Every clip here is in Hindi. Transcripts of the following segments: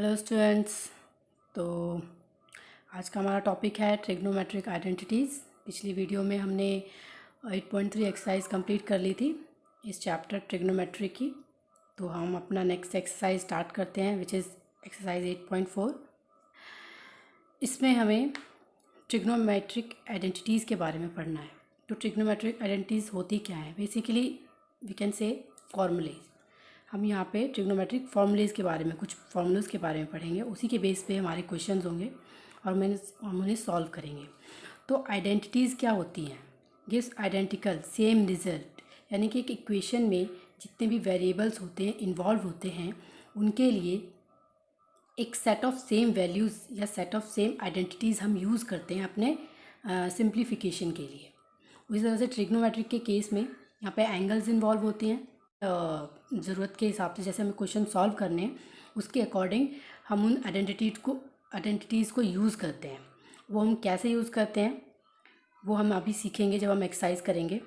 Hello students. तो आज का हमारा टॉपिक है ट्रिग्नोमेट्रिक आइडेंटिटीज़। पिछली वीडियो में हमने 8.3 एक्सरसाइज कंप्लीट कर ली थी इस चैप्टर ट्रिग्नोमेट्री की। तो हम अपना नेक्स्ट एक्सरसाइज स्टार्ट करते हैं विच इज़ एक्सरसाइज 8.4। इसमें हमें ट्रिग्नोमेट्रिक आइडेंटिटीज़ के बारे में पढ़ना है। तो ट्रिग्नोमेट्रिक आइडेंटिटीज़ होती क्या है? Basically we can say formulae. हम यहाँ पे ट्रिग्नोमेट्रिक फॉर्मूलेज के बारे में कुछ फॉर्मूलेज के बारे में पढ़ेंगे। उसी के बेस पे हमारे क्वेश्चंस होंगे और हम उन्हें सॉल्व करेंगे। तो आइडेंटिटीज़ क्या होती हैं? गिव्स आइडेंटिकल सेम रिजल्ट, यानी कि एक इक्वेशन में जितने भी वेरिएबल्स होते हैं इन्वॉल्व होते हैं उनके लिए एक सेट ऑफ सेम वैल्यूज़ या सेट ऑफ सेम आइडेंटिटीज़ हम यूज़ करते हैं अपने सिंप्लीफिकेशन के लिए। उसी तरह से ट्रिग्नोमेट्रिक के केस में यहाँ पे एंगल्स इन्वॉल्व होते हैं। ज़रूरत के हिसाब से जैसे हमें क्वेश्चन सॉल्व करने हैं उसके अकॉर्डिंग हम उन आइडेंटिटीज़ को यूज़ करते हैं। वो हम कैसे यूज़ करते हैं वो हम अभी सीखेंगे जब हम एक्सरसाइज करेंगे।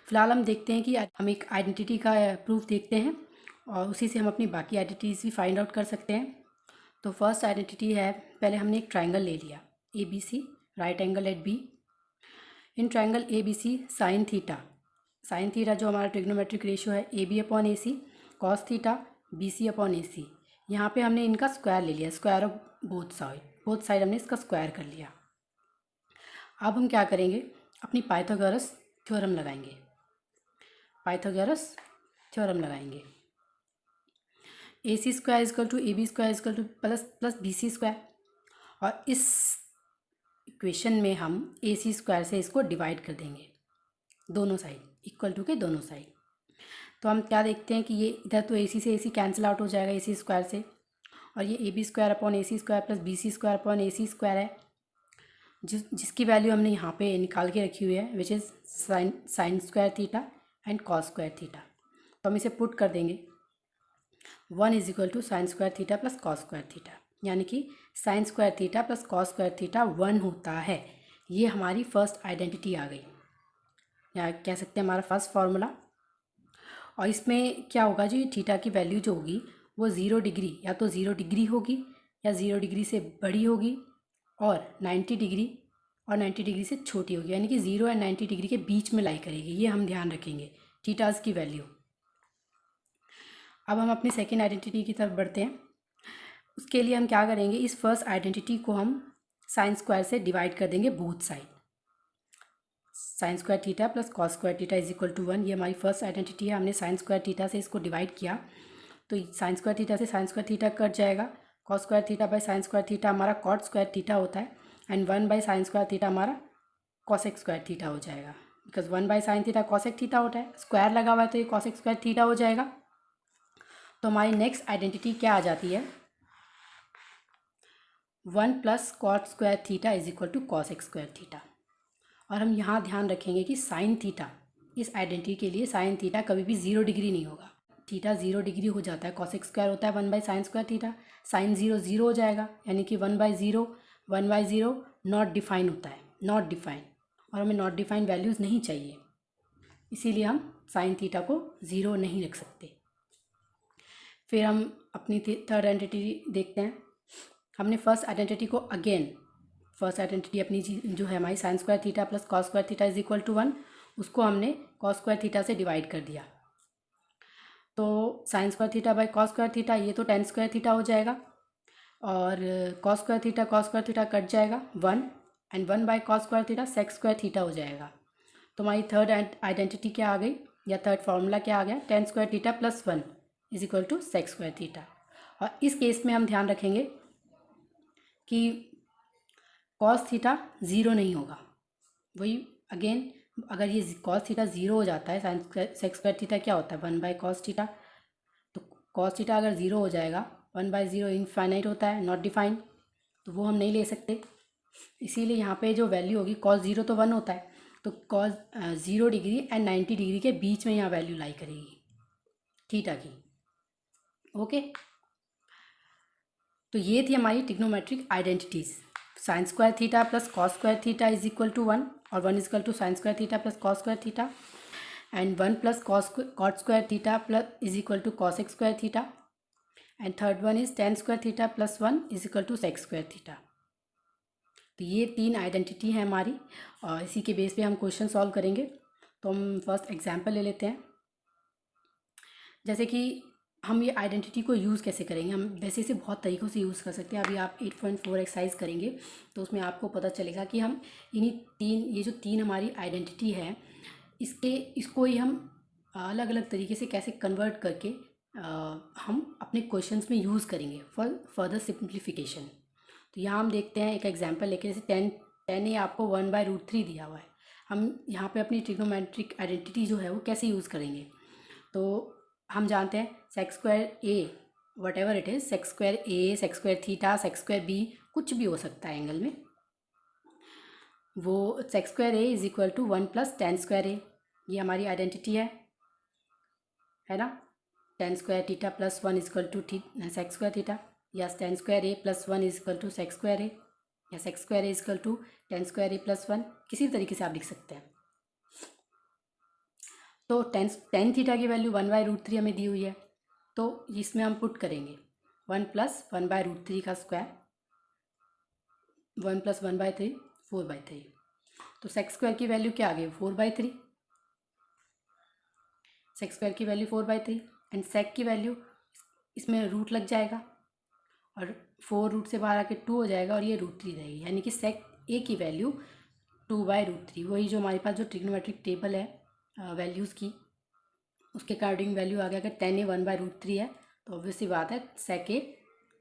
फ़िलहाल हम देखते हैं कि हम एक आइडेंटिटी का प्रूफ देखते हैं और उसी से हम अपनी बाकी आइडेंटिटीज़ भी फाइंड आउट कर सकते हैं। तो फर्स्ट आइडेंटिटी है, पहले हमने एक ट्राइंगल ले लिया A B C, right angle at B. In triangle A B C sine theta जो हमारा ट्रिग्नोमेट्रिक रेशियो है A B upon A C, cos theta B C upon A C. यहाँ पे हमने इनका स्क्वायर ले लिया, स्क्वायर ऑफ बोथ साइड हमने इसका स्क्वायर कर लिया। अब हम क्या करेंगे, अपनी पाइथागोरस थ्योरम लगाएंगे। A C square is equal to A B square is equal to plus B C square. और इस इक्वेशन में हम ए सी स्क्वायर से इसको डिवाइड कर देंगे, दोनों साइड इक्वल टू के दोनों साइड। तो हम क्या देखते हैं कि ये इधर तो ए सी से ए सी कैंसिल आउट हो जाएगा ए सी स्क्वायर से, और ये A B square upon A C square plus B C square upon A C square है जिसकी वैल्यू हमने यहाँ पे निकाल के रखी हुई है which is sine square theta and cos square theta. तो हम इसे पुट कर देंगे, 1 is equal to sine square theta plus cos square theta, यानी कि sine square theta plus cos square theta 1 होता है। ये हमारी फर्स्ट आइडेंटिटी आ गई, या कह सकते हैं हमारा फर्स्ट फार्मूला। और इसमें क्या होगा, जो ये थीटा की वैल्यू जो होगी वो 0 डिग्री या तो 0 डिग्री होगी या 0 डिग्री से बड़ी होगी और 90 डिग्री से छोटी होगी, यानी कि 0 एंड 90 डिग्री के बीच में लाई करेगी। ये हम ध्यान रखेंगे थीटास की वैल्यू। अब हम अपनी सेकेंड आइडेंटिटी की तरफ बढ़ते हैं। उसके लिए हम क्या करेंगे, इस फर्स्ट आइडेंटिटी को हम साइन स्क्वायर से डिवाइड कर देंगे both side. Sine square theta plus cos square theta is equal to 1, ये हमारी फर्स्ट आइडेंटिटी है। हमने साइन स्क्वायर थीटा से इसको डिवाइड किया तो साइन स्क्वायर थीटा से साइन स्क्वायर थीटा कट जाएगा, cos square theta by sine square theta हमारा कॉट स्क्वायर थीटा होता है, and 1 by sine square theta हमारा कॉसेक स्क्वायर थीटा हो जाएगा, because 1 by sine theta cosec theta होता है, स्क्वायर लगा हुआ है तो ये कॉसेक स्क्वायर थीटा हो जाएगा। तो हमारी नेक्स्ट आइडेंटिटी क्या आ जाती है, 1 plus cot square theta is equal to cosec square theta. और हम यहाँ ध्यान रखेंगे कि साइन थीटा, इस आइडेंटिटी के लिए साइन थीटा कभी भी 0 डिग्री नहीं होगा। थीटा 0 डिग्री हो जाता है, कॉसेक स्क्वायर होता है 1 by sine square theta, sine 0 हो जाएगा, यानी कि 1/0 नॉट डिफाइन होता है, नॉट डिफाइन, और हमें नॉट डिफाइन वैल्यूज़ नहीं चाहिए, इसीलिए हम साइन थीटा को 0 नहीं रख सकते। फिर हम अपनी थर्ड आइडेंटिटी देखते हैं। हमने फर्स्ट आइडेंटिटी को फर्स्ट आइडेंटिटी अपनी जो है हमारी sine square theta plus cos square theta is equal to 1, उसको हमने कॉस स्क्वायर थीटा से डिवाइड कर दिया। तो sine square theta by cos square theta, ये तो टेन स्क्वायर थीटा हो जाएगा, और कॉस स्क्वायर थीटा कट जाएगा 1, and 1 by cos square theta sec square theta हो जाएगा। तो हमारी थर्ड आइडेंटिटी क्या आ गई, या थर्ड फार्मूला क्या आ गया, tan square theta plus 1 is equal to sec square theta. और इस केस में हम ध्यान रखेंगे कि कॉस थीटा 0 नहीं होगा। वही अगेन, अगर ये कॉस थीटा 0 हो जाता है, साइन सेक स्क्वायर थीटा क्या होता है 1 बाई कॉस थीटा, तो कॉस थीटा अगर 0 हो जाएगा 1/0 इनफाइनाइट होता है, नॉट डिफाइंड, तो वो हम नहीं ले सकते। इसीलिए यहाँ पे जो वैल्यू होगी कॉस 0 तो 1 होता है, तो कॉस 0 डिग्री एंड 90 डिग्री के बीच में यहाँ वैल्यू लाई करेगी थीटा की। ओके, तो ये थी हमारी trigonometric identities. Sine square theta plus cos square theta is equal to 1, और 1 is equal to sine square theta plus cos square theta, and 1 plus cot square theta plus is equal to cosec square theta, and third one is tan square theta plus 1 is equal to sec square theta. तो ये 3 आइडेंटिटी है हमारी और इसी के बेस पे हम क्वेश्चन सॉल्व करेंगे। तो हम फर्स्ट एग्जांपल ले लेते हैं। जैसे कि हम ये आइडेंटिटी को यूज़ कैसे करेंगे, हम वैसे इसे बहुत तरीक़ों से यूज़ कर सकते हैं। अभी आप 8.4 एक्सरसाइज करेंगे तो उसमें आपको पता चलेगा कि हम ये जो तीन हमारी आइडेंटिटी है इसको ही हम अलग अलग तरीके से कैसे कन्वर्ट करके हम अपने क्वेश्चंस में यूज़ करेंगे फॉर फर्दर सिंप्लीफिकेशन। तो यहाँ हम देखते हैं एक एग्जांपल लेके, जैसे टेन ए आपको 1/√3 दिया हुआ है। हम यहाँ पे अपनी ट्रिग्नोमेट्रिक आइडेंटिटी जो है वो कैसे यूज़ करेंगे। तो हम जानते हैं sec square A whatever it is, sec square A, sec square theta, sec square B, कुछ भी हो सकता है एंगल में। वो sec square A is equal to 1 + tan square A, ये हमारी आइडेंटिटी है ना। tan square theta plus 1 is equal to sec square theta, या tan square A plus 1 is equal to sec square A, या sec square A is equal to tan square A plus 1, किसी भी तरीके से आप लिख सकते हैं। तो tan थीटा की वैल्यू 1/√3 हमें दी हुई है, तो इसमें हम पुट करेंगे 1 + 1/√3 का स्क्वायर, 1 + 1/3 4/3। तो sec स्क्वायर की वैल्यू क्या आ गई 4/3, sec स्क्वायर की वैल्यू 4/3 एंड sec की वैल्यू इसमें रूट लग जाएगा और 4 रूट से बाहर आके 2 हो जाएगा और ये √3 रहेगी, यानी कि sec ए की वैल्यू 2/√3। वही जो हमारे पास जो ट्रिग्नोमेट्रिक टेबल है वैल्यूज़ की, उसके अकॉर्डिंग वैल्यू आ गया। अगर tan ए 1/√3 है तो ऑब्वियसली बात है sec ए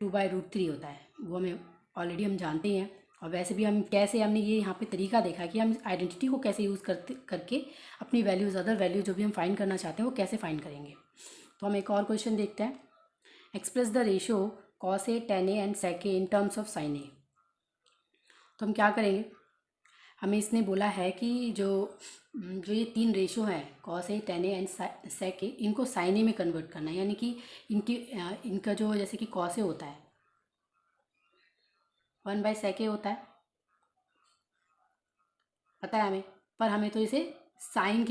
2/√3 होता है, वो हमें ऑलरेडी हम जानते ही हैं। और वैसे भी हमने ये यहाँ पे तरीका देखा कि हम आइडेंटिटी को कैसे यूज़ करके अपनी वैल्यूज़, अदर वैल्यू जो भी हम फाइंड करना चाहते हैं वो कैसे फाइंड करेंगे। तो हम एक और क्वेश्चन देखते हैं। Express the ratio cos A, tan A and sec A in terms of sin ए। तो हम क्या करेंगे, हमें इसने बोला है कि जो ये 3 रेशो हैं cos A, tan A and sec ए, इनको sin ए में कन्वर्ट करना है। यानी कि इनका जो, जैसे कि cos ए होता है 1/sec ए होता है, पता है हमें, पर हमें तो इसे साइन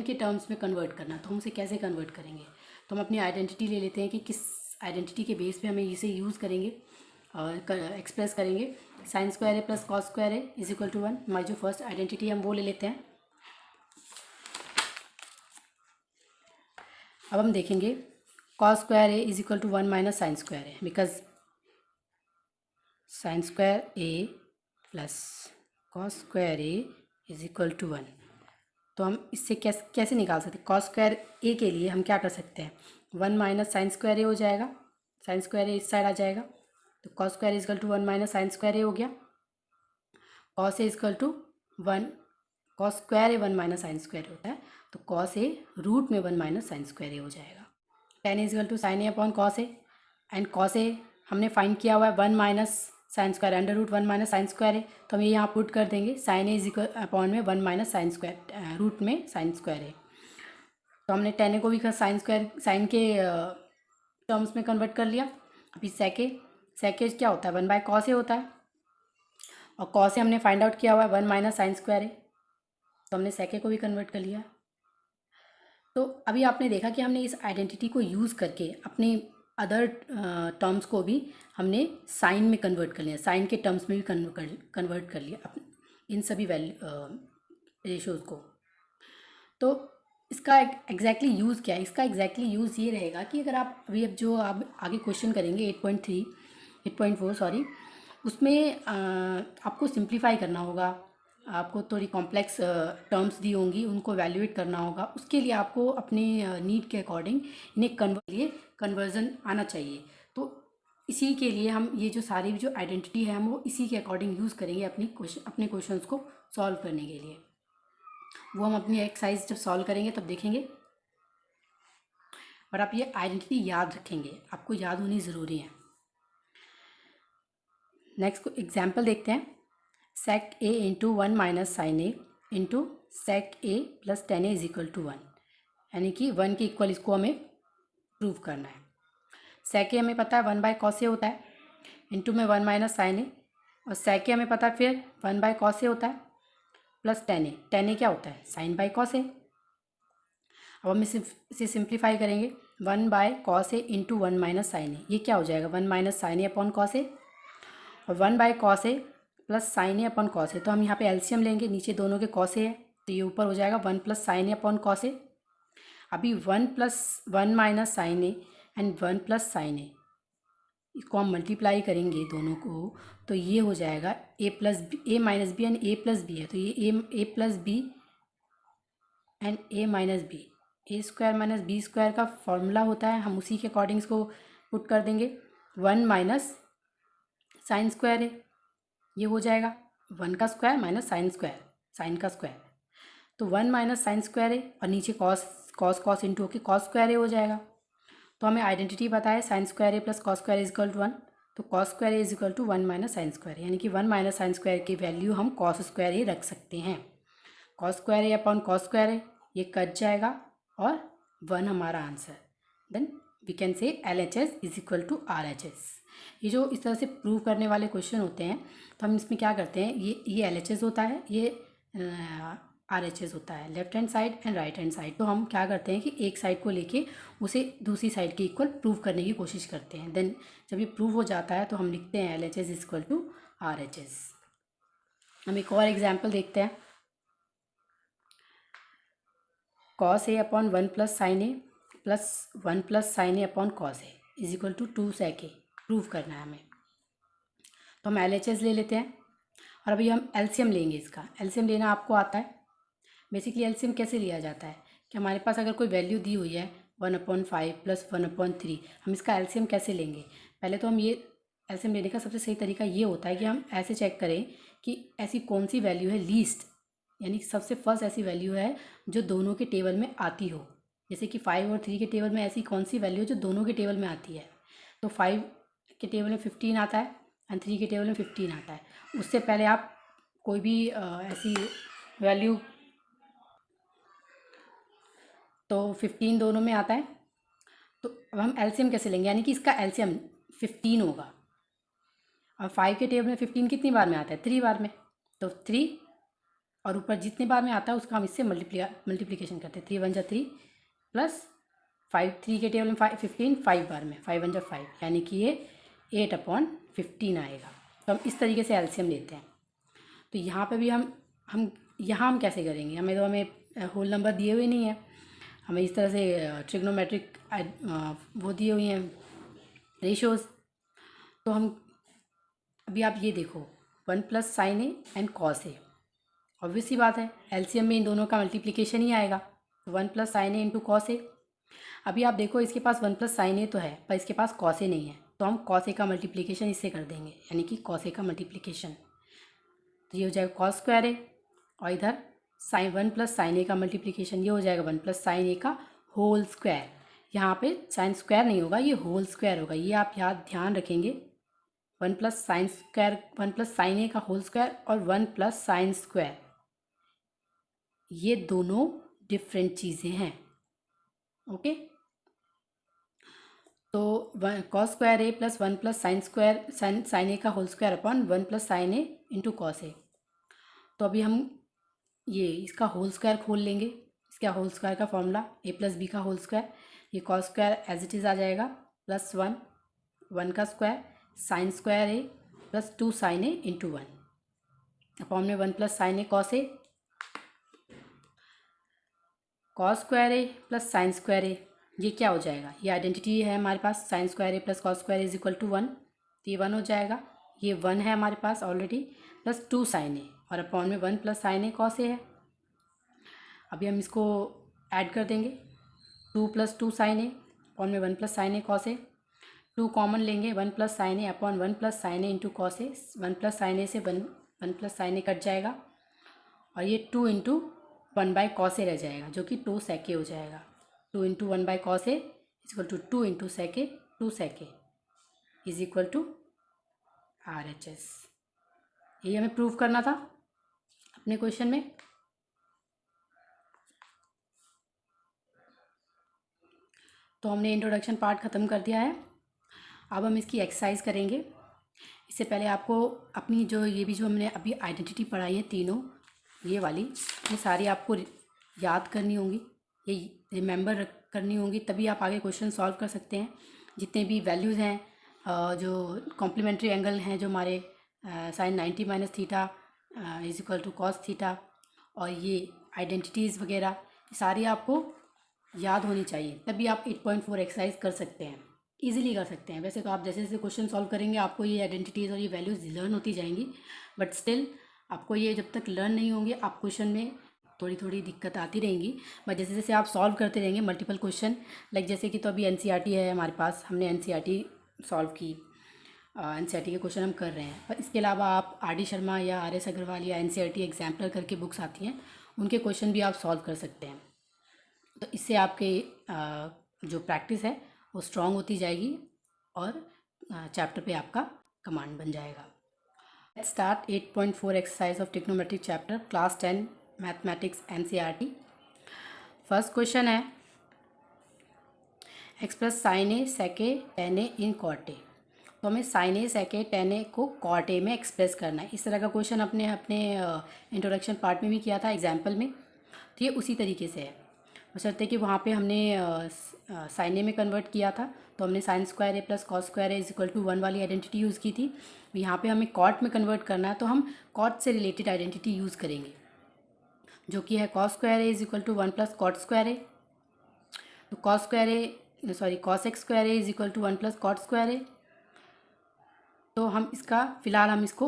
के टर्म्स में कन्वर्ट करना। तो हम इसे कैसे कन्वर्ट करेंगे, तो हम अपनी आइडेंटिटी ले लेते हैं कि किस आइडेंटिटी के बेस पे हमें इसे यूज़ करेंगे और एक्सप्रेस करेंगे। sin square A plus cos square A is equal to 1, हमारी जो फर्स्ट आइडेंटिटी हम वो ले लेते हैं। अब हम देखेंगे cos square A is equal to 1 - sin square A, because sin square A plus cos square A is equal to 1। तो हम इससे कैसे निकाल सकते हैं, cos स्क्वायर ए के लिए हम क्या कर सकते हैं, 1 - sin स्क्वायर ए हो जाएगा, sin स्क्वायर ए इस साइड आ जाएगा, तो cos square is equal to 1 - sin square A हो गया। cos A is equal to 1, cos square A 1 - sin square होता है, तो cos ए रूट में 1 - sin स्क्वायर ए हो जाएगा। tan is equal to sin A upon cos A, and cos A हमने फाइंड किया हुआ है 1 - sin square √1 - sin square A, तो हम ये यहाँ पुट कर देंगे sin ए इजकल अपॉन में 1 - sin स्क्वायर रूट में sin स्क्वायर ए। तो हमने tan ए को भी साइन के टर्म्स में कन्वर्ट कर लिया। अभी sec ए क्या होता है 1/cos ए होता है, और cos ए हमने फाइंड आउट किया हुआ है 1 - sin स्क्वायर ए, तो हमने sec ए को भी कन्वर्ट कर लिया। तो अभी आपने देखा कि हमने इस आइडेंटिटी को यूज़ करके अपने अदर टर्म्स को भी हमने साइन में कन्वर्ट कर लिया, साइन के टर्म्स में भी कन्वर्ट कर लिया इन सभी रेशोज़ को। तो इसका एग्जैक्टली यूज़ क्या है, इसका एग्जैक्टली यूज़ ये रहेगा कि अगर आप अभी आप आगे क्वेश्चन करेंगे 8.4 सॉरी, उसमें आपको सिंप्लीफाई करना होगा, आपको थोड़ी कॉम्प्लेक्स टर्म्स दी होंगी, उनको वैल्यूएट करना होगा। उसके लिए आपको अपनी नीड के अकॉर्डिंग इन्हें कन्वर्जन आना चाहिए। तो इसी के लिए हम ये जो सारी जो आइडेंटिटी है हम वो इसी के अकॉर्डिंग यूज़ करेंगे अपने क्वेश्चंस को सॉल्व करने के लिए। वो हम अपनी एक्सरसाइज जब सॉल्व करेंगे तब देखेंगे। पर आप ये आइडेंटिटी याद रखेंगे, आपको याद होनी ज़रूरी है। नेक्स्ट एग्जाम्पल देखते हैं। sec a into 1 - sin A into sec a plus tan A is equal to 1, यानी कि 1 के इक्वल इसको हमें प्रूव करना है। sec a हमें पता है 1/cos ए होता है, इंटू में 1 - sin ए, और sec a हमें पता है फिर 1/cos ए होता है, प्लस tan ए क्या होता है sin/cos ए। अब हम इसे सिंप्लीफाई करेंगे, 1 by cos A into 1 minus sine A, ये क्या हो जाएगा 1 minus sine A upon cos A, और 1 by cos A plus sine A upon cos A. तो हम यहाँ पे एलसीएम लेंगे, नीचे दोनों के कॉस ए है तो ये ऊपर हो जाएगा 1 plus sine A upon cos A. अभी 1 minus sine A and 1 plus sine A, इसको हम मल्टीप्लाई करेंगे दोनों को, तो ये हो जाएगा A plus B, A minus B and A plus B है तो ये A plus B and A minus B, A square minus B square का फॉर्मूला होता है, हम उसी के अकॉर्डिंग इसको पुट कर देंगे। 1 माइनस साइन स्क्वायर है, ये हो जाएगा 1 का square minus sine square, sine का स्क्वायर, तो 1 माइनस साइन स्क्वायर है और नीचे कॉस कॉस कॉस इंटू होके कॉस स्क्वायर ए हो जाएगा। तो हमें आइडेंटिटी पता है sine square A plus cos square is equal to 1, तो cos square A is equal to 1 minus sine square, यानी कि 1 माइनस साइन स्क्वायर की वैल्यू हम कॉस स्क्वायर ए रख सकते हैं। Cos square A upon cos square A ये कट जाएगा और 1 हमारा answer. Then we can say LHS is equal to RHS। ये जो इस तरह से प्रूव करने वाले क्वेश्चन होते हैं तो हम इसमें क्या करते हैं, ये LHS होता है, ये RHS होता है, left hand side and right hand side. तो हम क्या करते हैं कि एक साइड को लेके उसे दूसरी साइड के इक्वल प्रूव करने की कोशिश करते हैं। देन जब ये प्रूव हो जाता है तो हम लिखते हैं LHS is equal to RHS। हम एक और एग्जाम्पल देखते हैं, cos A upon 1 plus sine A plus 1 plus sine A upon cos A is equal to 2 sec A prove करना है हमें। तो हम LHS ले लेते हैं और अभी हम LCM लेंगे। इसका LCM लेना आपको आता है। बेसिकली LCM कैसे लिया जाता है कि हमारे पास अगर कोई वैल्यू दी हुई है 1/5 प्लस 1/3, हम इसका LCM कैसे लेंगे। पहले तो हम ये LCM लेने का सबसे सही तरीका ये होता है कि हम ऐसे चेक करें कि ऐसी कौन सी वैल्यू है लीस्ट, यानी सबसे फर्स्ट ऐसी वैल्यू है जो दोनों के टेबल में आती हो। जैसे कि 5 और 3 के टेबल में ऐसी कौन सी वैल्यू जो दोनों के टेबल में आती है। तो 5 के टेबल में 15 आता है एंड 3 के टेबल में 15 आता है। उससे पहले आप कोई भी ऐसी वैल्यू, तो 15 दोनों में आता है, तो अब हम LCM कैसे लेंगे, यानी कि इसका LCM 15 होगा। और 5 के टेबल में 15 कितनी बार में आता है 3 बार में, तो 3 और ऊपर जितने बार में आता है उसका हम इससे मल्टीप्लिकेशन करते हैं। 3 1 जा 3 प्लस 5, 3 के टेबल में 15 5 बार में, 5 1 जा 5, यानी कि ये 8/15 आएगा। तो हम इस तरीके से LCM लेते हैं। तो यहाँ पे भी हम यहाँ हम कैसे करेंगे, हमें होल नंबर दिए हुए नहीं है, हमें इस तरह से ट्रिग्नोमेट्रिक वो दिए हुई हैं रेशियोज़। तो हम अभी आप ये देखो 1 plus sine A and cos A, obvious सी बात है LCM में इन दोनों का मल्टीप्लिकेशन ही आएगा। 1 plus sine A into cos A. अभी आप देखो इसके पास 1 प्लस साइन ए तो है पर इसके पास कॉस ए नहीं है, तो हम कॉस ए का मल्टीप्लिकेशन इससे कर देंगे, यानी कि कॉस ए का मल्टीप्लिकेशन, तो ये हो जाएगा कॉस स्क्वायर ए, और इधर साइन 1 प्लस साइन ए का मल्टीप्लिकेशन ये हो जाएगा 1 प्लस साइन ए का होल स्क्वायर। यहाँ पे साइन स्क्वायर नहीं होगा, ये होल स्क्वायर होगा, ये आप याद ध्यान रखेंगे। 1 plus sine square, 1 plus sine A का होल स्क्वायर और 1 प्लस साइन स्क्वायर, ये दोनों डिफरेंट चीज़ें हैं। ओके, तो cos square A plus 1 plus sine square sine A का whole square upon 1 plus sine A into cos A. तो अभी हम ये इसका होल स्क्वायर खोल लेंगे। इसका होल स्क्वायर का फॉर्मूला ए प्लस बी का होल स्क्वायर, ये cos square as it is आ जाएगा प्लस 1 का square sine square A plus 2 sine A into 1 upon में 1 plus sine A cos A, cos square A plus sine square A, ये क्या हो जाएगा, ये आइडेंटिटी है हमारे पास sine square A plus cos square is equal to 1, तो ये 1 हो जाएगा, ये 1 है हमारे पास ऑलरेडी, प्लस 2 साइन ए और अपॉन में 1 प्लस साइन ए कॉस ए है। अभी हम इसको ऐड कर देंगे, 2 प्लस 2 साइन ए अपॉन में 1 plus sine A cos A, 2 common लेंगे 1 plus sine A upon 1 plus sine A into cos A, 1 plus sine ए से 1 प्लस साइन ए कट जाएगा और ये 2 इंटू 1 बाई कॉस ए रह जाएगा जो कि 2 sec ए हो जाएगा। 2 into 1 by cos A is equal to 2 into sec A, 2 sec A is equal to RHS। यही हमें प्रूव करना था अपने क्वेश्चन में। तो हमने इंट्रोडक्शन पार्ट ख़त्म कर दिया है, अब हम इसकी एक्सरसाइज करेंगे। इससे पहले आपको अपनी जो ये भी जो हमने अभी आइडेंटिटी पढ़ाई है तीनों, ये वाली ये सारी आपको याद करनी होंगी। ये रिमेंबर करनी होंगी, तभी आप आगे क्वेश्चन सॉल्व कर सकते हैं। जितने भी वैल्यूज़ हैं, जो कॉम्प्लीमेंट्री एंगल हैं, जो हमारे sine 90 minus theta is equal to cos theta, और ये आइडेंटिटीज़ वगैरह सारी आपको याद होनी चाहिए, तभी आप 8.4 एक्सरसाइज कर सकते हैं, इजीली कर सकते हैं। वैसे तो आप जैसे जैसे क्वेश्चन सॉल्व करेंगे आपको ये आइडेंटिटीज़ और ये वैल्यूज़ लर्न होती जाएंगी, बट स्टिल आपको ये जब तक लर्न नहीं होंगे, आप क्वेश्चन में थोड़ी थोड़ी दिक्कत आती रहेंगी। बट जैसे जैसे आप सॉल्व करते रहेंगे मल्टीपल क्वेश्चन, लाइक जैसे कि तो अभी एनसीईआरटी है हमारे पास, हमने एनसीईआरटी सॉल्व की, एनसीईआरटी के क्वेश्चन हम कर रहे हैं। पर इसके अलावा आप आर डी शर्मा या आर एस अग्रवाल या एनसीईआरटी एग्जाम्पलर करके बुक्स आती हैं, उनके क्वेश्चन भी आप सॉल्व कर सकते हैं। तो इससे आपके जो प्रैक्टिस है वो स्ट्रॉन्ग होती जाएगी और चैप्टर पे आपका कमांड बन जाएगा। Let's start 8.4 exercise of trigonometric chapter, class 10 mathematics NCERT. First question है एक्सप्रेस साइन ए सेके ten A in cot A. तो हमें साइन ए सेके टेन ए को कॉट ए में एक्सप्रेस करना है। इस तरह का क्वेश्चन अपने अपने इंट्रोडक्शन पार्ट में भी किया था एग्जाम्पल में, तो ये उसी तरीके से है, बशर्ते कि वहाँ पे हमने साइन ए में कन्वर्ट किया था, तो हमने sine square A plus cos square A is equal to 1 वाली आइडेंटिटी यूज़ की थी। यहाँ पे हमें कॉट में कन्वर्ट करना है, तो हम कॉट से रिलेटेड आइडेंटिटी यूज़ करेंगे, जो कि है cos square A is equal to 1 plus cot square A. तो cosec square A is equal to 1 plus cot square A. तो हम इसका फ़िलहाल हम इसको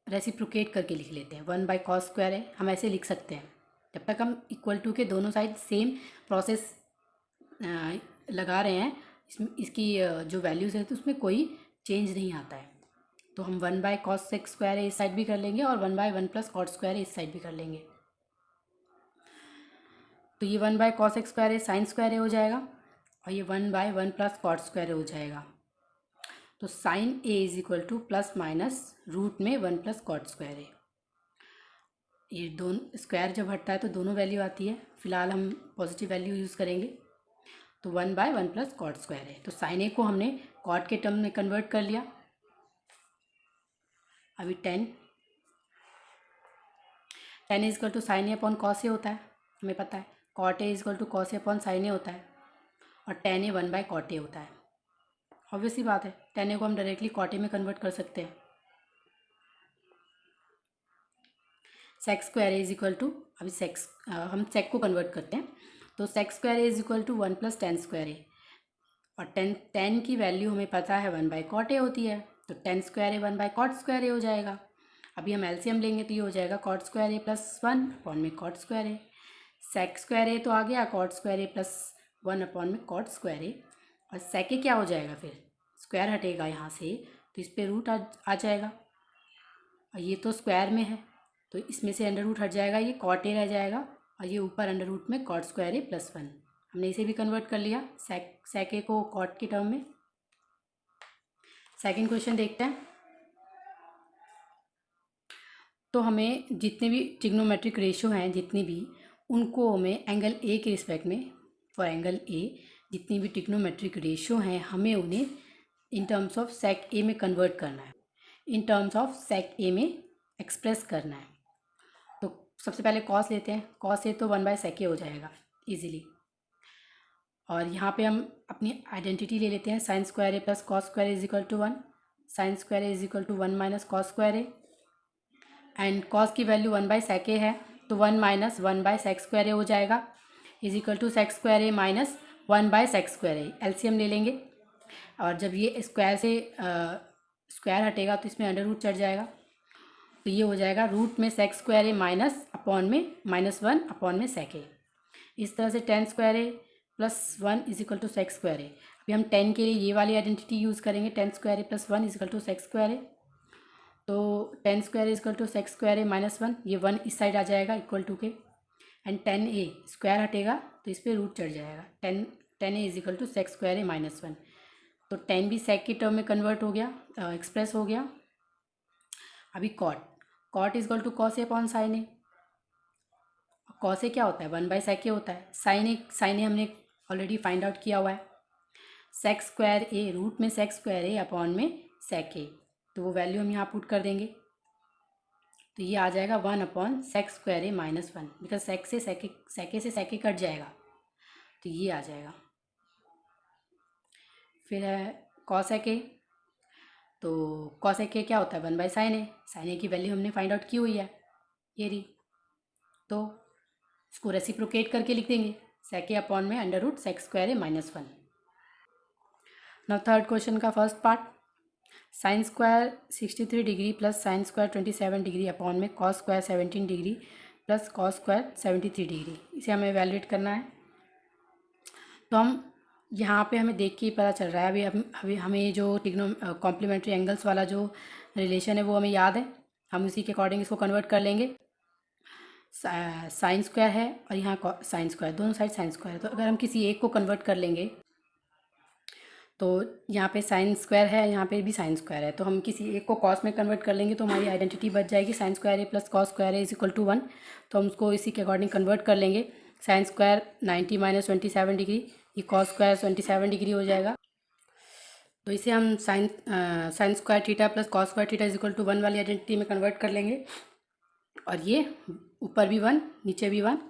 रेसिप्रोकेट करके लिख लेते हैं, 1 बाई कॉस स्क्वायर ए हम ऐसे लिख सकते हैं। जब तक हम इक्वल टू के दोनों साइड सेम प्रोसेस लगा रहे हैं, इसकी जो वैल्यूज़ है तो उसमें कोई चेंज नहीं आता है। तो हम 1 बाय कॉस एक्स स्क्वायर इस साइड भी कर लेंगे और 1 बाय 1 प्लस कॉट स्क्वायर इस साइड भी कर लेंगे। तो ये 1 by cos x square sine square हो जाएगा, और ये 1 बाय 1 प्लस कॉट स्क्वायर हो जाएगा। तो sine A is equal to plus minus root में 1 प्लस कॉट स्क्वायर है। ये दोनों स्क्वायर जब हटता है तो दोनों वैल्यू आती है, फिलहाल हम पॉजिटिव वैल्यू यूज़ करेंगे। तो 1 बाय 1 प्लस कॉट स्क्वायर है। तो साइन ए को हमने कॉट के टर्म में कन्वर्ट कर लिया। अभी 10 is equal to sine A upon cos A होता है, हमें पता है। Cot A is equal to cos A upon sine A होता है, और 10 ए 1 बाय कॉट ए होता है। ऑब्वियसली बात है, 10 ए को हम डायरेक्टली कॉट ए में कन्वर्ट कर सकते हैं। Sec square A is equal to, अभी हम सेक को कन्वर्ट करते हैं। तो sec square A is equal to 1 plus tan square A, और टेन की वैल्यू हमें पता है 1 बाई कॉट ए होती है। तो 10 square A 1 by cot square A हो जाएगा। अभी हम एलसीएम लेंगे तो ये हो जाएगा cot square A plus 1 upon में cot square A. Sec square A तो आ गया, cot square A plus 1 upon में कॉट स्क्वायर ए। और सेक ए क्या हो जाएगा, फिर स्क्वायर हटेगा यहाँ से तो इस पर रूट आ जाएगा, और ये तो स्क्वायर में है तो इसमें से अंडर रूट हट जाएगा, ये कॉट ए रह जाएगा, और ये ऊपर अंडर रूट में कॉट स्क्वायर ए प्लस 1। हमने इसे भी कन्वर्ट कर लिया सेक ए को कॉट के टर्म में। सेकंड क्वेश्चन देखते हैं। तो हमें जितने भी ट्रिग्नोमेट्रिक रेशियो हैं, जितनी भी, उनको हमें एंगल ए के रिस्पेक्ट में, फॉर एंगल ए जितनी भी ट्रिग्नोमेट्रिक रेशियो हैं हमें उन्हें इन टर्म्स ऑफ सेक ए में कन्वर्ट करना है, इन टर्म्स ऑफ सेक ए में एक्सप्रेस करना है। तो सबसे पहले कॉस लेते हैं, कॉस ए तो 1 बाय सेक ए हो जाएगा इजीली। और यहाँ पे हम अपनी आइडेंटिटी ले लेते हैं, sine square A plus cos square is equal to 1, sine square A is equal to 1 minus cos square A, and cos की वैल्यू 1 बाय सेक ए है, तो 1 minus 1 by sec square A हो जाएगा, is equal to sec square A minus 1 by sec square A. LCM ले लेंगे, और जब ये स्क्वायर से स्क्वायर हटेगा तो इसमें अंडर रूट चढ़ जाएगा, तो ये हो जाएगा रूट में सेक स्क्वायर ए माइनस अपॉन में -1 अपॉन में सेक ए। इस तरह से 10 square A plus 1 is equal to sec square A. अभी हम 10 के लिए ये वाली आइडेंटिटी यूज़ करेंगे, 10 square A plus 1 is equal to sec square A. तो 10 square is equal to sec square A minus 1, ये 1 इस साइड आ जाएगा इक्वल टू के, एंड 10 ए स्क्वायर हटेगा तो इस पर रूट चढ़ जाएगा, 10 A is equal to sec square A minus 1। तो 10 भी सेक की टर्म में कन्वर्ट हो गया, एक्सप्रेस हो गया। अभी cot is equal to cos A upon sine A. Cos A क्या होता है, 1 बाई सेक ए होता है। साइन ए हमने ऑलरेडी फाइंड आउट किया हुआ है, सेक स्क्वायर ए रूट में सेक स्क्वायर ए अपॉन में सेक ए, तो वो वैल्यू हम यहाँ पुट कर देंगे, तो ये आ जाएगा 1 upon sec square A minus 1, because sec A से सेक ए कट जाएगा, तो ये आ जाएगा। फिर है कॉसेक ए, तो कॉसेक ए क्या होता है 1/sin ए। साइन ए की वैल्यू हमने फाइंड आउट की हुई है, ये रही, तो इसको रेसिप्रोकेट करके लिख देंगे सेक ए अपॉन में √sec²a-1। नाउ थर्ड क्वेश्चन का first part, sine square 63 degree plus sine square 27 degree upon में cos square 17 degree plus cos square 73 degree, इसे हमें वैल्यूएट करना है। तो हम यहाँ पे हमें देख के ही पता चल रहा है, अभी हमें जो कॉम्प्लीमेंट्री एंगल्स वाला जो रिलेशन है वो हमें याद है, हम उसी के अकॉर्डिंग इसको कन्वर्ट कर लेंगे। साइन स्क्वायर है और यहाँ साइन स्क्वायर, दोनों साइड साइन स्क्वायर है, तो अगर हम किसी एक को कन्वर्ट कर लेंगे तो यहाँ पे साइन स्क्वायर है, यहाँ पे भी साइन स्क्वायर है, तो हम किसी एक को कॉस में कन्वर्ट कर लेंगे तो हमारी आइडेंटिटी बच जाएगी sign square A plus cos square ए = 1। तो हम उसको इसी के अकॉर्डिंग कन्वर्ट कर लेंगे। साइन स्क्वायर 90 - 27 डिग्री, ये कॉस स्क्वायर 27 डिग्री हो जाएगा। तो इसे हम sign square theta plus cos square theta = 1 वाली आइडेंटिटी में कन्वर्ट कर लेंगे, और ये ऊपर भी 1 नीचे भी 1,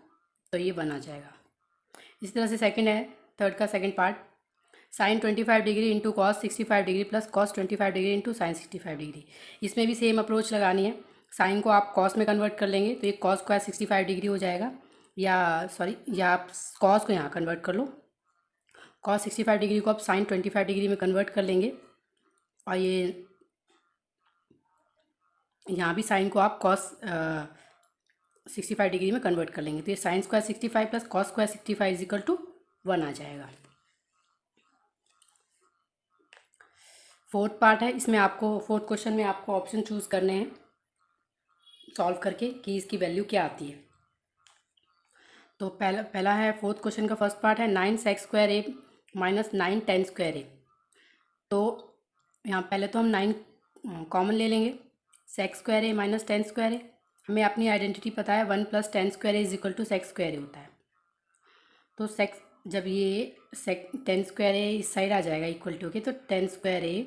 तो ये 1 आ जाएगा। इसी तरह से सेकंड है, थर्ड का second part, sine 25 degree into cos 65 degree plus cos 25 degree into sine 65 degree. इसमें भी सेम अप्रोच लगानी है। साइन को आप कॉस में कन्वर्ट कर लेंगे तो ये कॉस स्क्वायर 65 डिग्री हो जाएगा, या आप कॉस को यहाँ कन्वर्ट कर लो, कॉस 65 डिग्री को आप साइन 25 डिग्री में कन्वर्ट कर लेंगे, और ये यहाँ भी साइन को आप कॉस 65 डिग्री में कन्वर्ट कर लेंगे, तो ये sine square 65 plus cos square 65 = 1 आ जाएगा। फोर्थ पार्ट है, इसमें आपको फोर्थ क्वेश्चन में आपको ऑप्शन चूज़ करने हैं सॉल्व करके कि इसकी वैल्यू क्या आती है। तो पहला है फोर्थ क्वेश्चन का फर्स्ट पार्ट है 9 sec² a - 9 tan² a। तो यहाँ पहले तो हम 9 कॉमन ले लेंगे, sec² a - tan² a। हमें अपनी आइडेंटिटी पता है 1 + tan² a = sec² a होता है। तो जब ये tan² a इस साइड आ जाएगा इक्वल टू के, तो tan² a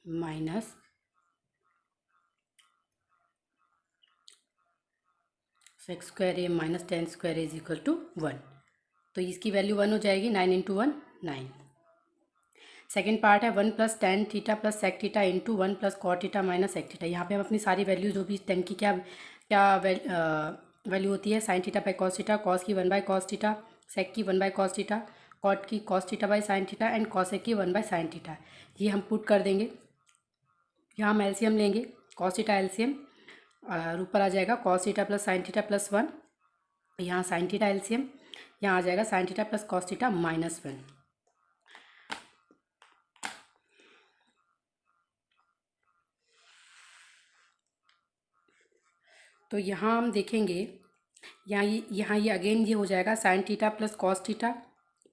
minus sec² a minus tan² a = 1, तो इसकी वैल्यू 1 हो जाएगी। 9 × 1 9। सेकेंड पार्ट है 1 + tan theta plus sec theta into 1 + cot theta minus sec theta. यहाँ पे हम अपनी सारी वैल्यू जो भी tan की क्या क्या वैल्यू होती है, sine theta by cos theta, cos की 1/cos थीटा, sec की 1/cos थीटा, कॉट की cos theta by sine theta and cosec की 1/sin थीटा, ये हम पुट कर देंगे। यहाँ हम एलसीएम लेंगे, cos थीटा एलसीएम और ऊपर आ जाएगा cos theta plus sine theta plus 1, यहाँ साइन थीटा एलसीएम, यहाँ आ जाएगा sine theta plus cos theta -1। तो यहाँ हम देखेंगे, यहाँ ये अगेन ये हो जाएगा sine theta plus cos theta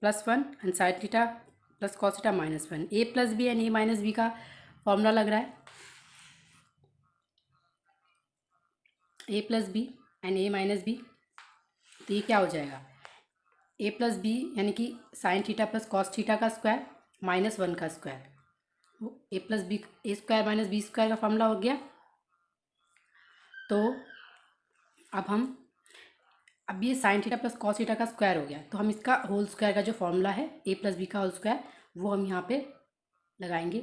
plus 1 and sine theta plus cos theta -1। a + b and a - b का फॉर्मूला लग रहा है, a + b and a - b, तो ये क्या हो जाएगा a + b यानी कि sine theta plus cos theta का स्क्वायर -1 का square, a + b a² - b² का फॉर्मूला हो गया। तो अब ये sine theta plus cos theta का स्क्वायर हो गया, तो हम इसका होल स्क्वायर का जो फॉर्मूला है a + b का होल स्क्वायर, वो हम यहाँ पे लगाएंगे।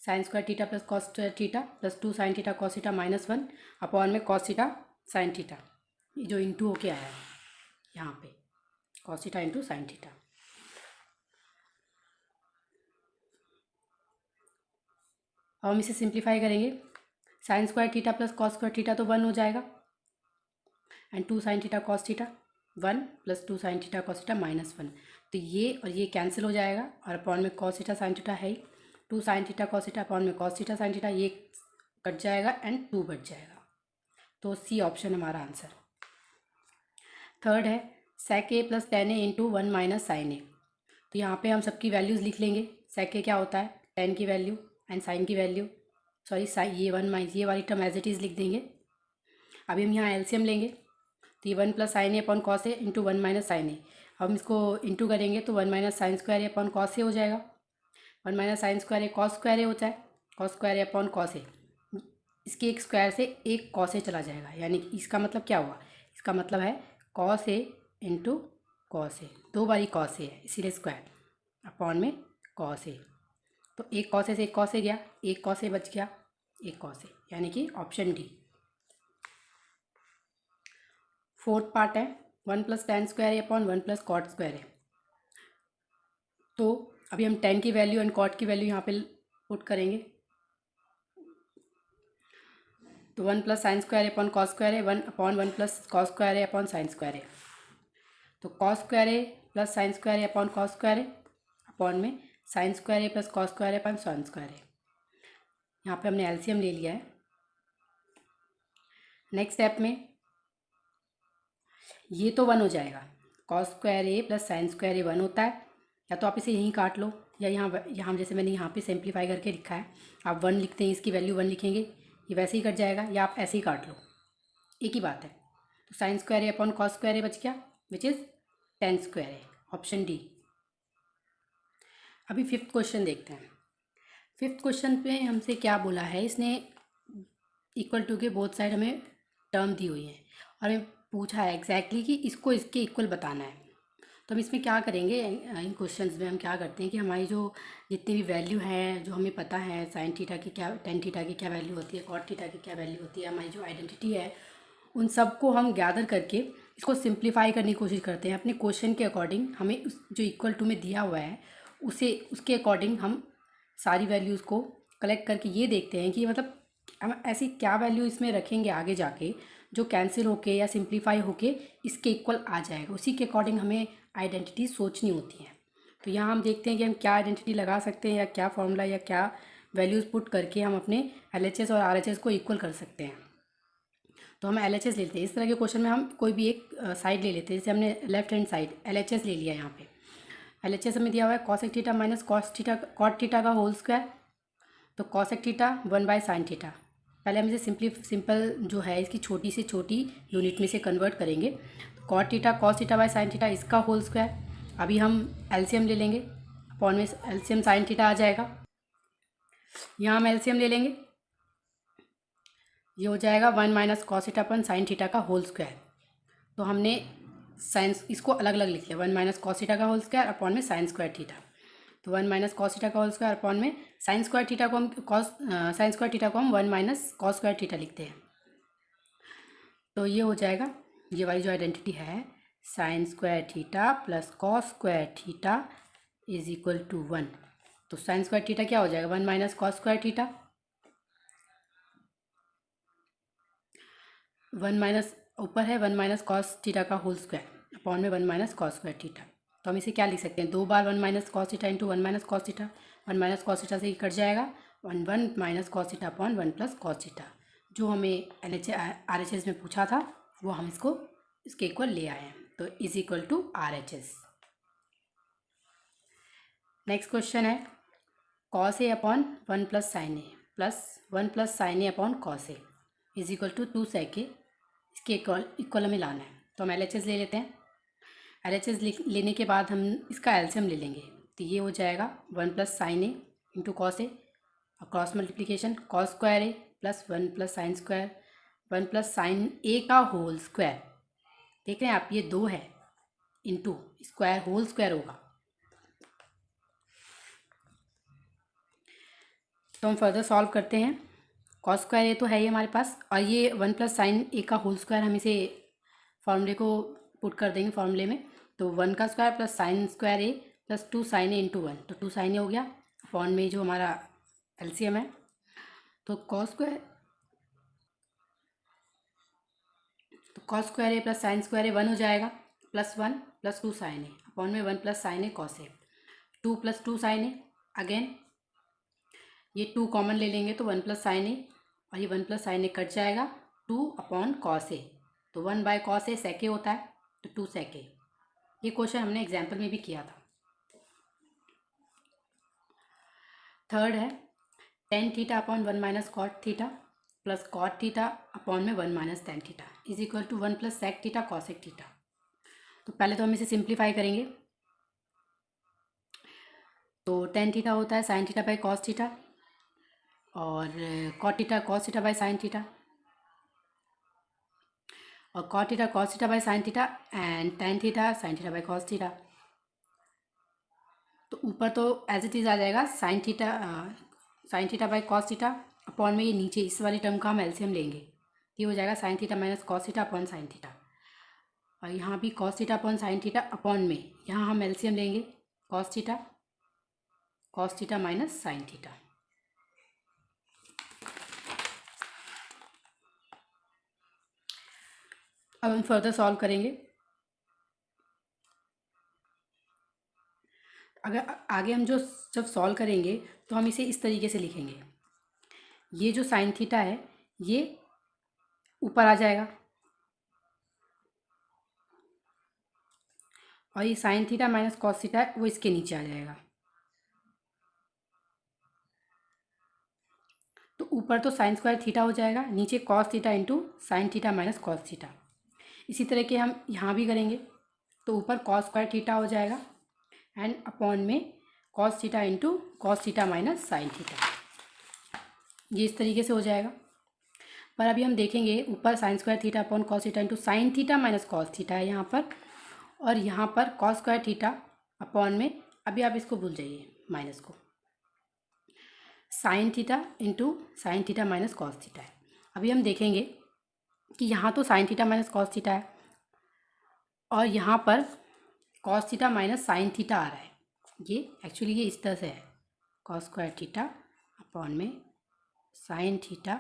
Sign square theta plus cos theta plus 2 sign theta cos theta -1 upon में कॉस थीटा साइन थीटा, ये जो इंटू होके आया है यहाँ पे cos theta into sine theta. अब हम इसे सिंप्लीफाई करेंगे, sign square theta plus cos square theta तो 1 हो जाएगा, and 2 sign theta cos theta 1 + 2 sign theta cos theta -1, तो ये और ये कैंसिल हो जाएगा, और अपॉन में कॉस थीटा साइन थीटा है ही, 2 sign theta cos theta upon में कॉस थीटा साइन थीटा, ये कट जाएगा एंड 2 बच जाएगा, तो सी ऑप्शन हमारा आंसर। थर्ड है sec a + tan a into 1 - sin a। तो यहाँ पे हम सबकी वैल्यूज़ लिख लेंगे, sec a क्या होता है tan की वैल्यू एंड साइन की वैल्यू, ये 1 ये वाली टर्म एज इट इज़ लिख देंगे। अभी हम यहाँ एलसीएम लेंगे, तो ये 1 + sin a upon cos a into 1 - sin a, हम इसको इंटू करेंगे तो 1 - sin² a upon cos a हो जाएगा। 1 - sin² a cos² a होता है, cos² a upon cos a, इसके एक स्क्वायर से एक cos a चला जाएगा, यानी कि इसका मतलब क्या हुआ, इसका मतलब है कॉस ए इंटू कॉस ए, 2 बारी कॉस ए है इसीलिए स्क्वायर अपॉन में कॉस ए। तो एक कॉस ए से एक कॉस ए गया, एक कॉस ए बच गया, एक कॉस ए, यानी कि ऑप्शन डी। फोर्थ पार्ट है 1 plus tan square A upon 1 plus cot square A. तो अभी हम टेन की वैल्यू एंड कॉट की वैल्यू यहाँ पे पुट करेंगे। तो 1 plus sine square A upon cos square A, 1 upon 1 plus cos square A upon sign square A. तो cos square A plus sine square A upon cos square A upon में sign square A plus cos square A upon sign square ए। यहाँ पे हमने एलसीएम ले लिया है। नेक्स्ट स्टेप में ये तो 1 हो जाएगा, cos square A plus sine square A 1 होता है, या तो आप इसे यहीं काट लो या यहाँ जैसे मैंने यहाँ पे सिंप्लीफाई करके लिखा है, आप 1 लिखते हैं, इसकी वैल्यू 1 लिखेंगे, ये वैसे ही कट जाएगा, या आप ऐसे ही काट लो, एक ही बात है। तो sine square A upon cos square ए बच गया which is ten square A, option D. अभी फिफ्थ क्वेश्चन देखते हैं। फिफ्थ क्वेश्चन पे हमसे क्या बोला है, इसने इक्वल टू के बोथ साइड हमें टर्म दी हुई है और हमें पूछा है एग्जैक्टली कि इसको इसके इक्वल बताना है। तो हम इसमें क्या करेंगे, इन क्वेश्चंस में हम क्या करते हैं कि हमारी जो जितनी भी वैल्यू है जो हमें पता है, साइन थीटा की क्या, टेन थीटा की क्या वैल्यू होती है, कॉट थीटा की क्या वैल्यू होती है, हमारी जो आइडेंटिटी है, उन सबको हम गैदर करके इसको सिंप्लीफाई करने की कोशिश करते हैं अपने क्वेश्चन के अकॉर्डिंग। हमें उस जो इक्वल टू में दिया हुआ है उसके अकॉर्डिंग हम सारी वैल्यूज़ को कलेक्ट करके ये देखते हैं कि मतलब हम ऐसी क्या वैल्यू इसमें रखेंगे आगे जाके जो कैंसिल होके या सिंप्लीफाई होके इसके इक्वल आ जाएगा। उसी के अकॉर्डिंग हमें आइडेंटिटी सोचनी होती है। तो यहाँ हम देखते हैं कि हम क्या आइडेंटिटी लगा सकते हैं या क्या फॉर्मूला या क्या वैल्यूज़ पुट करके हम अपने LHS और RHS को इक्वल कर सकते हैं। तो हम LHS लेते हैं। इस तरह के क्वेश्चन में हम कोई भी एक साइड ले लेते हैं, जैसे हमने लेफ्ट हैंड साइड LHS ले लिया। यहाँ पे LHS हमें दिया हुआ है cosec theta minus cot theta का होल स्क्वायर। तो cosec theta 1 by sine theta. पहले हम इसे सिंपल जो है इसकी छोटी से छोटी यूनिट में से कन्वर्ट करेंगे। Cot theta cos theta by sine theta, इसका होल स्क्वायर। अभी हम एलसीएम ले लेंगे, अपॉन में एलसीएम साइन थीटा आ जाएगा। यहाँ हम एलसीएम ले लेंगे, ये हो जाएगा 1 माइनस कॉस थीटा अपन साइन थीटा का होल स्क्वायर। तो हमने साइंस इसको अलग अलग लिख लिया, 1 माइनस कॉस थीटा का होल स्क्वायर अपॉन में साइन स्क्वायर थीटा। तो 1 माइनस कॉस थीटा का होल स्क्वायर अपॉन में साइन स्क्वायर थीटा को हम साइन स्क्वायर थीटा को हम 1 माइनस कॉस स्क्वायर थीटा लिखते हैं। तो ये हो जाएगा, ये वाली जो आइडेंटिटी है sine square theta plus cos square theta is equal to 1। तो साइन स्क्वायर थीटा क्या हो जाएगा, 1 minus cos square theta, 1 minus ऊपर है 1 माइनस कॉस थीटा का होल स्क्वायर अपॉन में 1 माइनस कॉस स्क्वायर थीटा। तो हम इसे क्या लिख सकते हैं, 2 बार 1 minus cos theta into 1 minus cos theta. 1 minus cos theta से ही कट जाएगा, 1 minus cos theta upon 1 plus cos theta. जो हमें RHS में पूछा था वो हम इसके इक्वल ले आए हैं। तो is equal to RHS। Next question है cos A upon 1 plus sine A plus 1 plus sine A upon cos A is equal to 2 sec A. इसके इक्वल हमें लाना है। तो हम LHS ले लेते हैं। LHS लेने के बाद हम इसका एलसीएम ले लेंगे। तो ये हो जाएगा 1 plus sine A into cos A और cross multiplication cos square A plus 1 plus sine square 1 plus sine A का होल स्क्वायर। देख रहे हैं आप, ये 2 है इंटू स्क्वायर होल स्क्वायर होगा। तो हम फर्दर सॉल्व करते हैं। कॉस स्क्वायर ए तो है ही हमारे पास, और ये 1 प्लस साइन ए का होल स्क्वायर हम इसे फॉर्मूले को पुट कर देंगे फॉर्मूले में। तो 1 का square plus sine square A plus 2 sine A into 1। तो 2 साइन ए हो गया अपॉन में जो हमारा एलसीएम है। तो cos square A plus sine square A 1 हो जाएगा, plus 1 plus 2 sine A upon में 1 plus sine A cos A. 2 plus 2 sine A, again ये 2 कॉमन ले लेंगे तो 1 प्लस साइन ए, और ये 1 प्लस साइन ए कट जाएगा, 2 अपॉन कॉस ए। तो 1 बाय कॉस ए सेक ए होता है, तो 2 सेक ए। ये क्वेश्चन हमने एग्जाम्पल में भी किया था। थर्ड है tan theta upon 1 minus cot theta plus cot theta upon में 1 minus tan theta is equal to 1 plus sec theta cosec theta. तो पहले तो हम इसे सिंप्लीफाई करेंगे। तो टेन थीटा होता है sine theta by cos theta और cot theta cos theta by sine theta, और cot theta cos theta by sine theta and tan theta sine theta by cos theta. तो ऊपर तो एज इट इज़ आ जाएगा sine theta by cos theta upon में ये नीचे इस वाली टर्म का हम एलसीएम लेंगे, ये हो जाएगा sine theta minus cos theta upon sine theta. और यहाँ भी cos theta upon sine theta upon में यहाँ हम एलसीएम लेंगे cos theta minus sine theta. अब हम फर्दर सॉल्व करेंगे। अगर आगे हम जब सॉल्व करेंगे तो हम इसे इस तरीके से लिखेंगे, ये जो साइन थीटा है ये ऊपर आ जाएगा और ये sign theta minus cos theta है वो इसके नीचे आ जाएगा। तो ऊपर तो साइन स्क्वायर थीटा हो जाएगा, नीचे cos theta into sine theta minus cos theta. इसी तरह के हम यहाँ भी करेंगे, तो ऊपर कॉस स्क्वायर थीटा हो जाएगा एंड अपॉन में cos theta into cos theta minus sine theta, ये इस तरीके से हो जाएगा। पर अभी हम देखेंगे ऊपर sign square theta upon cos theta into sine theta minus cos theta है यहाँ पर, और यहाँ पर कॉस स्क्वायर थीटा अपॉन में, अभी आप इसको भूल जाइए माइनस को, sine theta into sine theta minus cos theta है। अभी हम देखेंगे कि यहाँ तो sine theta minus cos theta है और यहाँ पर cos theta minus sine theta आ रहा है। ये एक्चुअली ये इस तरह से है, कॉस स्क्वायर थीटा अपॉन में साइन थीटा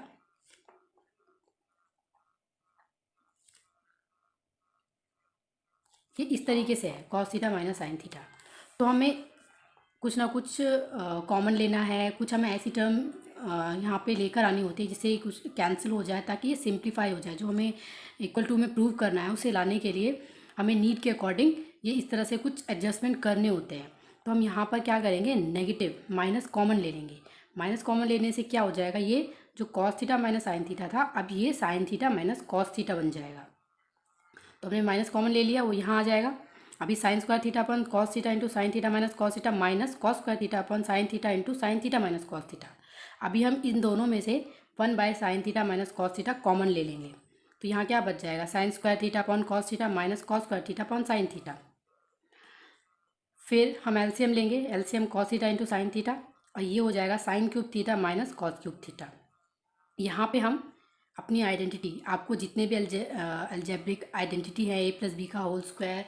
ये इस तरीके से है, cos theta minus sine theta. तो हमें कुछ ना कुछ कॉमन लेना है, कुछ हमें ऐसी टर्म यहाँ पे लेकर आनी होती है जिससे कुछ कैंसिल हो जाए ताकि ये सिंप्लीफाई हो जाए। जो हमें इक्वल टू में प्रूव करना है उसे लाने के लिए हमें नीड के अकॉर्डिंग ये इस तरह से कुछ एडजस्टमेंट करने होते हैं। तो हम यहाँ पर क्या करेंगे, नेगेटिव माइनस कॉमन ले लेंगे। माइनस कॉमन लेने से क्या हो जाएगा, ये जो cos theta minus sine theta था अब ये sign theta minus cos theta बन जाएगा। तो हमने माइनस कॉमन ले लिया, वो यहाँ आ जाएगा। अभी sign square theta upon cos theta into sine theta minus cos theta minus cos square theta upon sine theta into sine theta minus cos theta. अभी हम इन दोनों में से 1 sign theta minus cos theta common ले लेंगे, तो यहाँ क्या बच जाएगा, sign square theta upon cos theta minus cos square theta upon sine theta. फिर हम एलसीएम लेंगे, LCM cos theta into sine theta, और ये हो जाएगा sine cube theta minus cos cube theta. यहाँ पे हम अपनी आइडेंटिटी, आपको जितने भी अलजेब्रिक आइडेंटिटी है, ए प्लस बी का whole square,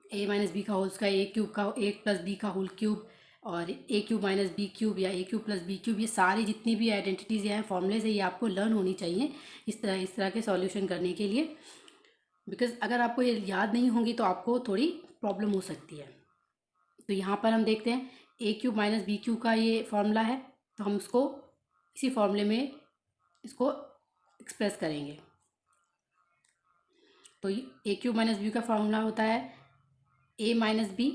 A minus B का होल स्क्वायर, ए क्यूब का ए प्लस बी का होल क्यूब, और ए क्यूब माइनस बी क्यूब या ए क्यूब प्लस बी क्यूब, ये सारी जितनी भी आइडेंटिटीज़ हैं फॉर्मूले से ये आपको लर्न होनी चाहिए इस तरह के सॉल्यूशन करने के लिए। बिकॉज अगर आपको ये याद नहीं होंगी तो आपको थोड़ी प्रॉब्लम हो सकती है। तो यहाँ पर हम देखते हैं ए क्यूब माइनस बी क्यूब का ये फॉर्मूला है, तो हम उसको इसी फॉर्मूले में इसको एक्सप्रेस करेंगे। तो ए क्यूब माइनस बी का फॉर्मूला होता है A minus B,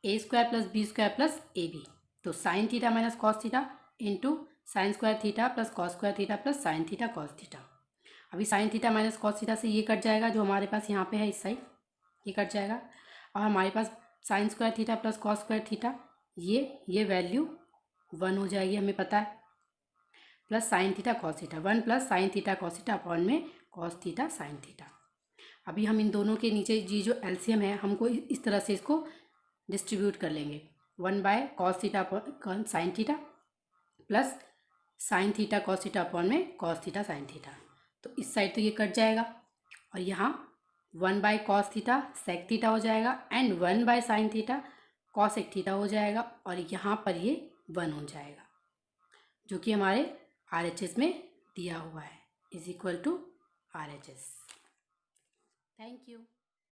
A square plus B square plus A B. तो sine theta minus cos theta into sine square theta plus cos square theta plus sine theta cos theta. अभी sine theta minus cos theta से ये कट जाएगा, जो हमारे पास यहाँ पे है इस साइड, ये कट जाएगा, और हमारे पास sine square theta plus cos square theta, ये वैल्यू 1 हो जाएगी, हमें पता है, plus sine theta cos theta, 1 plus sine theta cos theta upon में कॉस थीटा साइन थीटा। अभी हम इन दोनों के नीचे जी जो एलसीएम है हमको इस तरह से इसको डिस्ट्रीब्यूट कर लेंगे, 1 by cos theta upon sine theta plus sine theta cos theta upon में कॉस थीटा साइन थीटा। तो इस साइड तो ये कट जाएगा और यहाँ 1 by cos theta sec theta हो जाएगा and 1 by sine theta cos एक थीटा हो जाएगा, और यहाँ पर ये 1 हो जाएगा जो कि हमारे RHS में दिया हुआ है, is equal to RHS। Thank you.